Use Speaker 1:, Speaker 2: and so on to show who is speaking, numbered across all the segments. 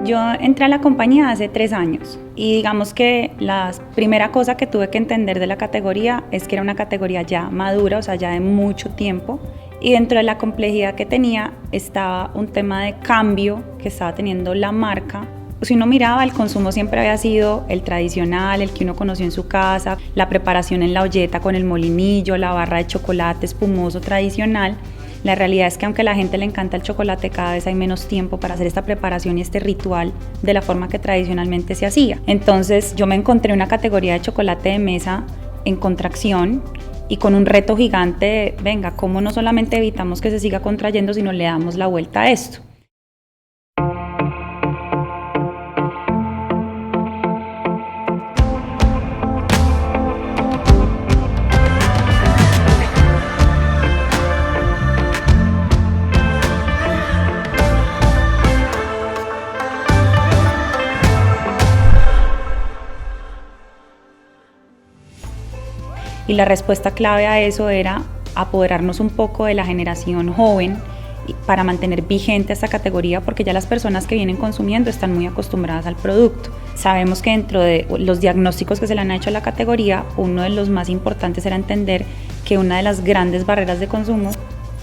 Speaker 1: Yo entré a la compañía hace 3 años y digamos que la primera cosa que tuve que entender de la categoría es que era una categoría ya madura, o sea, ya de mucho tiempo, y dentro de la complejidad que tenía estaba un tema de cambio que estaba teniendo la marca. Si uno miraba, el consumo siempre había sido el tradicional, el que uno conoció en su casa, la preparación en la olleta con el molinillo, la barra de chocolate espumoso tradicional. La realidad es que aunque a la gente le encanta el chocolate, cada vez hay menos tiempo para hacer esta preparación y este ritual de la forma que tradicionalmente se hacía. Entonces yo me encontré una categoría de chocolate de mesa en contracción y con un reto gigante de, venga, ¿cómo no solamente evitamos que se siga contrayendo, sino le damos la vuelta a esto? Y la respuesta clave a eso era apoderarnos un poco de la generación joven para mantener vigente esta categoría, porque ya las personas que vienen consumiendo están muy acostumbradas al producto. Sabemos que dentro de los diagnósticos que se le han hecho a la categoría, uno de los más importantes era entender que una de las grandes barreras de consumo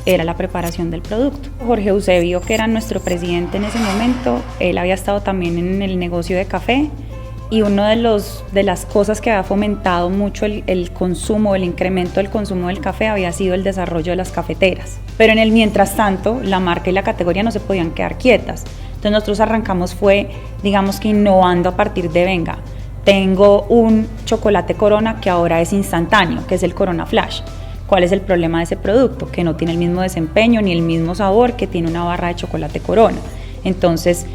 Speaker 1: era la preparación del producto. Jorge Eusebio, que era nuestro presidente en ese momento, él había estado también en el negocio de café, y una de las cosas que había fomentado mucho el consumo, el incremento del consumo del café había sido el desarrollo de las cafeteras. Pero en el mientras tanto, la marca y la categoría no se podían quedar quietas. Entonces nosotros arrancamos digamos que innovando a partir de, venga, tengo un chocolate Corona que ahora es instantáneo, que es el Corona Flash. ¿Cuál es el problema de ese producto? Que no tiene el mismo desempeño ni el mismo sabor que tiene una barra de chocolate Corona. Entonces,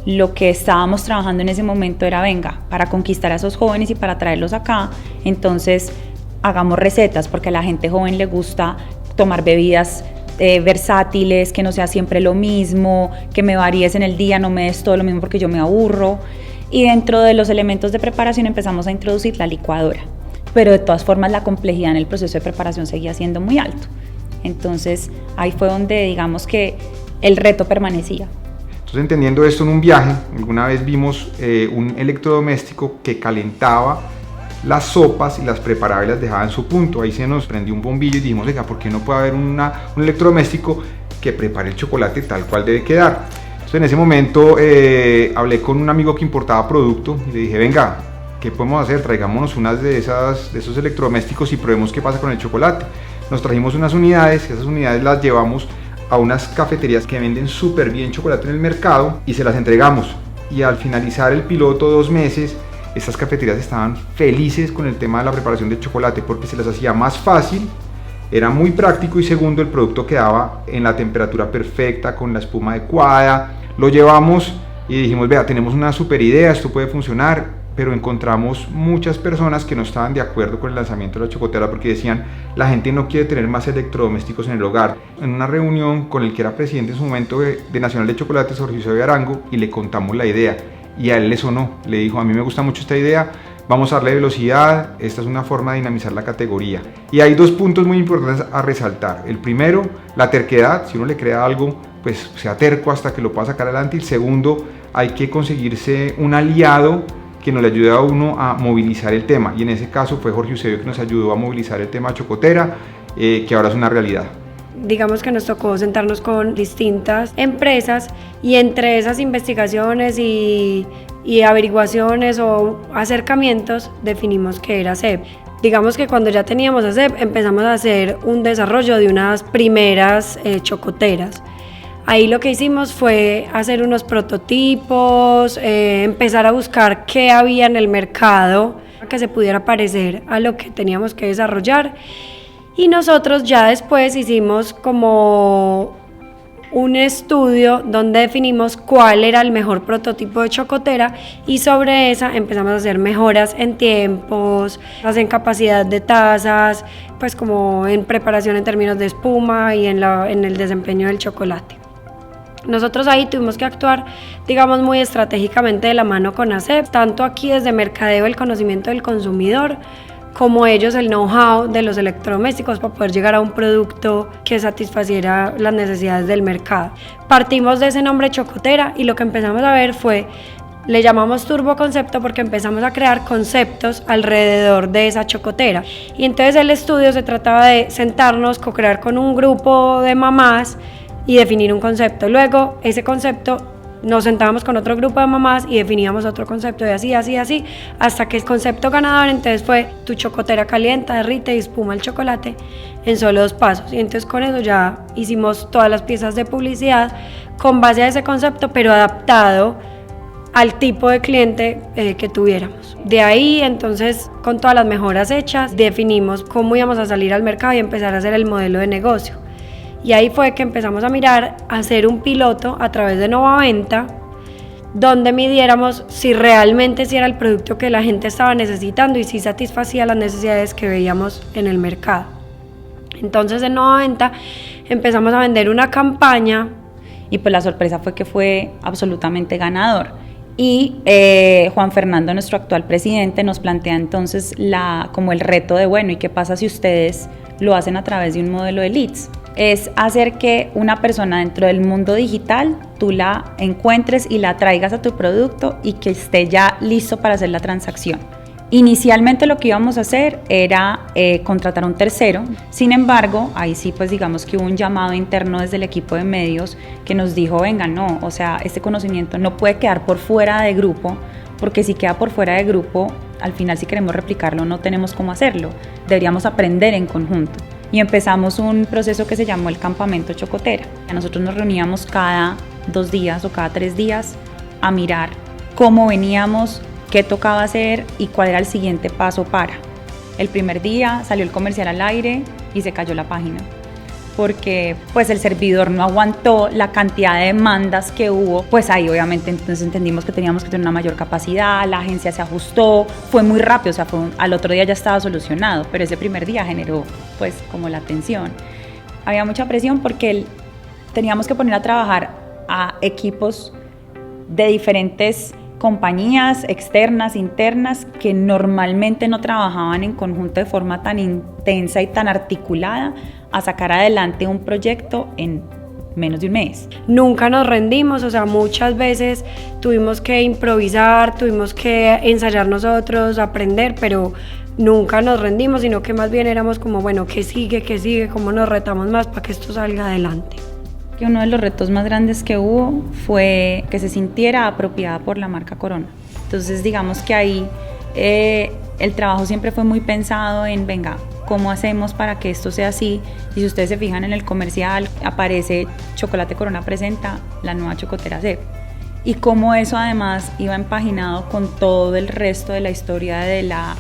Speaker 1: lo que estábamos trabajando en ese momento era, venga, para conquistar a esos jóvenes y para traerlos acá, entonces hagamos recetas, porque a la gente joven le gusta tomar bebidas versátiles, que no sea siempre lo mismo, que me varíes en el día, no me des todo lo mismo porque yo me aburro. Y dentro de los elementos de preparación empezamos a introducir la licuadora, pero de todas formas la complejidad en el proceso de preparación seguía siendo muy alto. Entonces ahí fue donde digamos que el reto permanecía.
Speaker 2: Entonces, entendiendo esto en un viaje, alguna vez vimos un electrodoméstico que calentaba las sopas y las preparaba y las dejaba en su punto. Ahí se nos prendió un bombillo y dijimos, oiga, ¿por qué no puede haber un electrodoméstico que prepare el chocolate tal cual debe quedar? Entonces, en ese momento hablé con un amigo que importaba producto y le dije, venga, ¿qué podemos hacer? Traigámonos unas de esos electrodomésticos y probemos qué pasa con el chocolate. Nos trajimos unas unidades, esas unidades las llevamos a unas cafeterías que venden súper bien chocolate en el mercado y se las entregamos. Y al finalizar el piloto, 2 meses, estas cafeterías estaban felices con el tema de la preparación del chocolate porque se les hacía más fácil, era muy práctico y segundo, el producto quedaba en la temperatura perfecta, con la espuma adecuada. Lo llevamos y dijimos, vea, tenemos una súper idea, esto puede funcionar, pero encontramos muchas personas que no estaban de acuerdo con el lanzamiento de la chocotera porque decían, la gente no quiere tener más electrodomésticos en el hogar. En una reunión con el que era presidente en su momento de Nacional de Chocolates, Jorge Eusebio Arango, y le contamos la idea y a él le sonó, le dijo, a mí me gusta mucho esta idea, vamos a darle velocidad, esta es una forma de dinamizar la categoría. Y hay 2 puntos muy importantes a resaltar. El primero, la terquedad, si uno le crea algo, pues sea terco hasta que lo pueda sacar adelante. Y el segundo, hay que conseguirse un aliado que nos le ayude a uno a movilizar el tema, y en ese caso fue Jorge Eusebio que nos ayudó a movilizar el tema chocotera, que ahora es una realidad.
Speaker 3: Digamos que nos tocó sentarnos con distintas empresas y entre esas investigaciones y averiguaciones o acercamientos definimos que era CEP. Digamos que cuando ya teníamos a CEP empezamos a hacer un desarrollo de unas primeras chocoteras. Ahí lo que hicimos fue hacer unos prototipos, empezar a buscar qué había en el mercado que se pudiera parecer a lo que teníamos que desarrollar. Y nosotros ya después hicimos como un estudio donde definimos cuál era el mejor prototipo de chocotera y sobre esa empezamos a hacer mejoras en tiempos, en capacidad de tazas, pues como en preparación en términos de espuma y en el desempeño del chocolate. Nosotros ahí tuvimos que actuar, digamos, muy estratégicamente de la mano con ASEP, tanto aquí desde mercadeo, el conocimiento del consumidor, como ellos el know-how de los electrodomésticos para poder llegar a un producto que satisfaciera las necesidades del mercado. Partimos de ese nombre Chocotera y lo que empezamos a ver fue, le llamamos turbo concepto porque empezamos a crear conceptos alrededor de esa chocotera. Y entonces el estudio se trataba de sentarnos, co-crear con un grupo de mamás y definir un concepto. Luego ese concepto nos sentábamos con otro grupo de mamás y definíamos otro concepto, y así, hasta que el concepto ganador entonces fue tu chocotera calienta, derrite y espuma el chocolate en solo 2 pasos. Y entonces con eso ya hicimos todas las piezas de publicidad con base a ese concepto, pero adaptado al tipo de cliente que tuviéramos. De ahí entonces, con todas las mejoras hechas, definimos cómo íbamos a salir al mercado y empezar a hacer el modelo de negocio. Y ahí fue que empezamos a mirar, a hacer un piloto a través de Novaventa, donde midiéramos si realmente si era el producto que la gente estaba necesitando y si satisfacía las necesidades que veíamos en el mercado. Entonces en Novaventa empezamos a vender una campaña.
Speaker 1: Y pues la sorpresa fue que fue absolutamente ganador. Y Juan Fernando, nuestro actual presidente, nos plantea entonces como el reto de, bueno, ¿y qué pasa si ustedes lo hacen a través de un modelo de leads? Es hacer que una persona dentro del mundo digital tú la encuentres y la traigas a tu producto y que esté ya listo para hacer la transacción. Inicialmente lo que íbamos a hacer era contratar a un tercero. Sin embargo, ahí sí pues digamos que hubo un llamado interno desde el equipo de medios que nos dijo, venga, no, o sea, este conocimiento no puede quedar por fuera de grupo, porque si queda por fuera de grupo, al final si queremos replicarlo no tenemos cómo hacerlo, deberíamos aprender en conjunto. Y empezamos un proceso que se llamó el Campamento Chocotera. Nosotros nos reuníamos cada 2 días o cada 3 días a mirar cómo veníamos, qué tocaba hacer y cuál era el siguiente paso para. El primer día salió el comercial al aire y se cayó la página, porque pues el servidor no aguantó la cantidad de demandas que hubo. Pues ahí obviamente entonces entendimos que teníamos que tener una mayor capacidad, la agencia se ajustó, fue muy rápido, o sea, al otro día ya estaba solucionado, pero ese primer día generó pues como la tensión. Había mucha presión porque teníamos que poner a trabajar a equipos de diferentes compañías externas, internas, que normalmente no trabajaban en conjunto de forma tan intensa y tan articulada a sacar adelante un proyecto en menos de un mes.
Speaker 3: Nunca nos rendimos, o sea, muchas veces tuvimos que improvisar, tuvimos que ensayar nosotros, aprender, pero nunca nos rendimos, sino que más bien éramos como, bueno, ¿qué sigue? ¿Cómo nos retamos más para que esto salga adelante?
Speaker 1: Que uno de los retos más grandes que hubo fue que se sintiera apropiada por la marca Corona. Entonces digamos que ahí el trabajo siempre fue muy pensado en, venga, ¿cómo hacemos para que esto sea así? Y si ustedes se fijan en el comercial, aparece Chocolate Corona presenta la nueva chocotera CEP. Y cómo eso además iba empaginado con todo el resto de la historia de la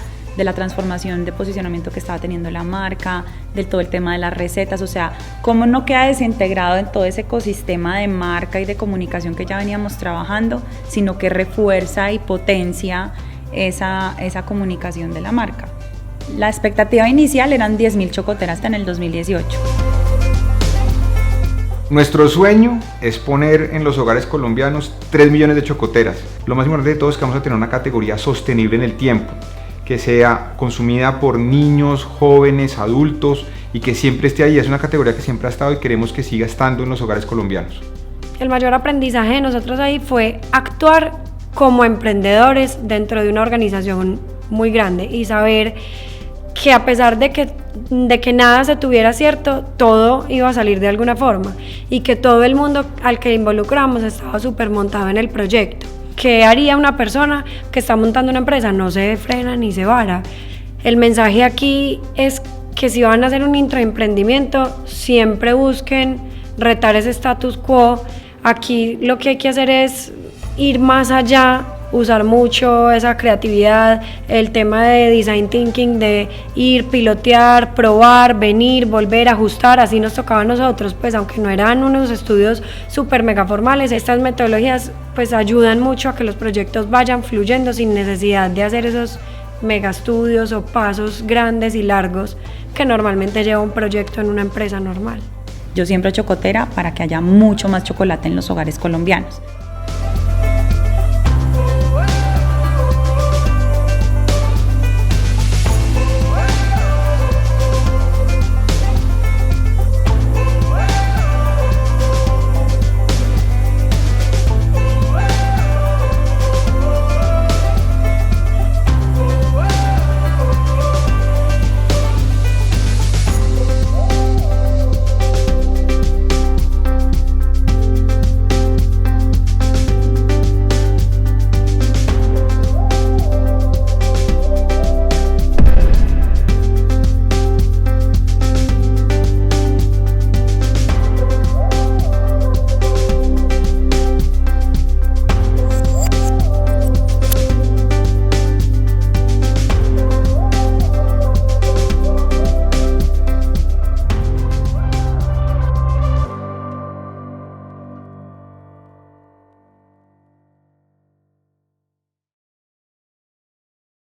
Speaker 1: transformación de posicionamiento que estaba teniendo la marca, del todo el tema de las recetas, o sea, cómo no queda desintegrado en todo ese ecosistema de marca y de comunicación que ya veníamos trabajando, sino que refuerza y potencia esa comunicación de la marca. La expectativa inicial eran 10.000 chocoteras hasta en el 2018.
Speaker 2: Nuestro sueño es poner en los hogares colombianos 3 millones de chocoteras. Lo más importante de todo es que vamos a tener una categoría sostenible en el tiempo, que sea consumida por niños, jóvenes, adultos y que siempre esté ahí. Es una categoría que siempre ha estado y queremos que siga estando en los hogares colombianos.
Speaker 3: El mayor aprendizaje de nosotros ahí fue actuar como emprendedores dentro de una organización muy grande y saber que a pesar de que nada se tuviera cierto, todo iba a salir de alguna forma y que todo el mundo al que involucramos estaba súper montado en el proyecto. ¿Qué haría una persona que está montando una empresa? No se frena ni se vara. El mensaje aquí es que si van a hacer un intraemprendimiento, siempre busquen retar ese status quo. Aquí lo que hay que hacer es ir más allá, usar mucho esa creatividad, el tema de design thinking, de ir, pilotear, probar, venir, volver, ajustar. Así nos tocaba a nosotros, pues aunque no eran unos estudios súper mega formales, estas metodologías pues ayudan mucho a que los proyectos vayan fluyendo sin necesidad de hacer esos mega estudios o pasos grandes y largos que normalmente lleva un proyecto en una empresa normal.
Speaker 1: Yo siempre chocotera para que haya mucho más chocolate en los hogares colombianos.